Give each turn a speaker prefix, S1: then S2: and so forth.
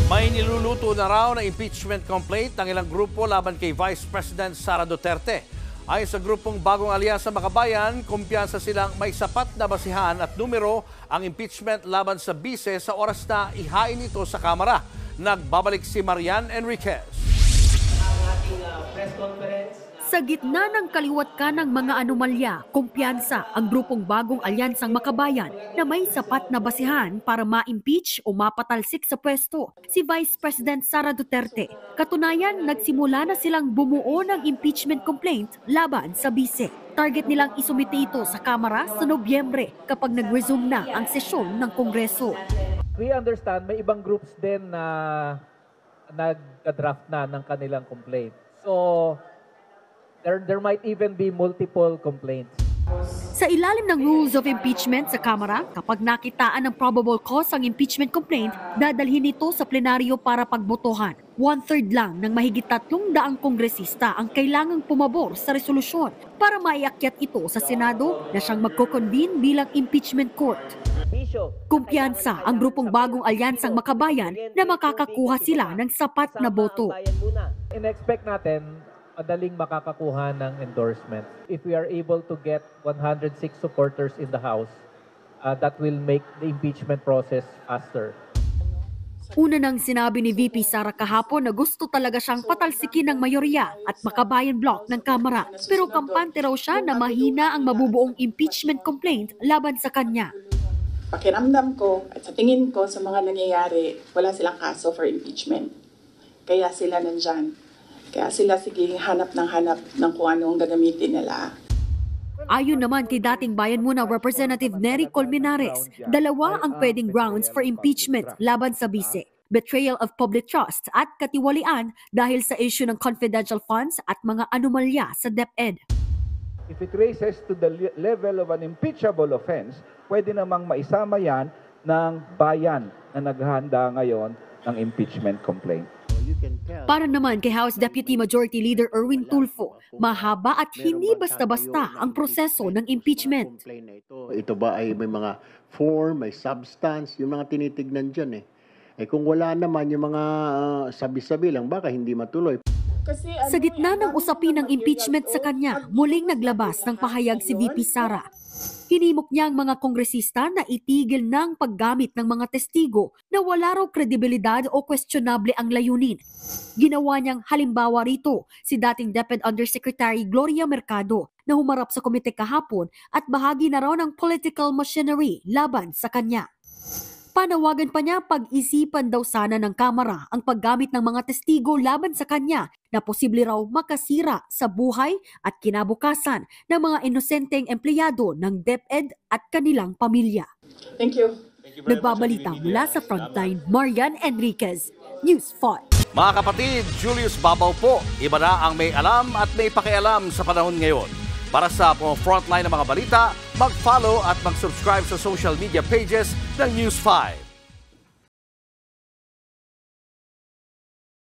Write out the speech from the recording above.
S1: May niluluto na raw na impeachment complaint ng ilang grupo laban kay Vice President Sara Duterte. Ayon sa grupong Bagong Alyansa Makabayan, kumpiyansa silang may sapat na basihan at numero ang impeachment laban sa bise sa oras na ihain ito sa Kamara. Nagbabalik si Marian Enriquez.
S2: Sa gitna ng kaliwat ka ng mga anomalya, kumpiyansa ang grupong Bagong Alyansang Makabayan na may sapat na basihan para ma-impeach o mapatalsik sa pwesto si Vice President Sara Duterte. Katunayan, nagsimula na silang bumuo ng impeachment complaint laban sa bise. Target nilang isumite ito sa Kamara sa Nobyembre kapag nag-resume na ang sesyon ng Kongreso.
S3: We understand may ibang groups din na nag-draft na ng kanilang complaint. So, there might even be multiple complaints.
S2: Sa ilalim ng rules of impeachment sa Kamara, kapag nakitaan ng probable cause ang impeachment complaint, dadalhin ito sa plenaryo para pagbotohan. 1/3 lang ng mahigit 300 kongresista ang kailangang pumabor sa resolusyon para maiakyat ito sa Senado na siyang magko-convene bilang impeachment court. Kumpiyansa ang grupong Bagong Alyansang Makabayan na makakakuha sila ng sapat na boto.
S3: In-expect natin madaling makakakuha ng endorsement. If we are able to get 106 supporters in the House, that will make the impeachment process faster.
S2: Una nang sinabi ni VP Sara kahapon na gusto talaga siyang patalsikin ng mayorya at Makabayan bloc ng Kamara. Pero kampante raw siya na mahina ang mabubuong impeachment complaint laban sa kanya.
S4: Pakiramdam ko at sa tingin ko sa mga nangyayari, wala silang kaso for impeachment. Kaya sila nandyan. Kaya sila sige hanap ng kung ano ang gagamitin nila.
S2: Ayon naman kay dating Bayan Muna Representative Nery Colmenares, dalawa ang pwedeng grounds for impeachment laban sa bise. Betrayal of public trust at katiwalian dahil sa issue ng confidential funds at mga anomalya sa DepEd.
S5: If it raises to the level of an impeachable offense, pwede namang maisama yan ng bayan na naghahanda ngayon ng impeachment complaint.
S2: Para naman kay House Deputy Majority Leader Erwin Tulfo, mahaba at hindi basta-basta ang proseso ng impeachment.
S6: Ito ba ay may mga form, may substance, yung mga tinitignan dyan kung wala naman yung mga sabi-sabi lang, baka hindi matuloy.
S2: Sa gitna ng usapin ng impeachment sa kanya, muling naglabas ng pahayag si VP Sara. Hinimok niya ang mga kongresista na itigil ng paggamit ng mga testigo na wala raw kredibilidad o questionable ang layunin. Ginawa niyang halimbawa rito si dating DepEd Undersecretary Gloria Mercado na humarap sa komite kahapon at bahagi na raw ng political machinery laban sa kanya. Panawagan pa niya pag-isipan daw sana ng Kamara ang paggamit ng mga testigo laban sa kanya na posible raw makasira sa buhay at kinabukasan ng mga inosenteng empleyado ng DepEd at kanilang pamilya.
S4: Thank you.
S2: Nagbabalita mula sa Frontline, Marian Enriquez, News 5.
S1: Mga kapatid, Julius Babaw po. Iba na ang may alam at may pakialam sa panahon ngayon. Para sa Frontline ng mga balita, mag-follow at mag-subscribe sa social media pages ng News 5.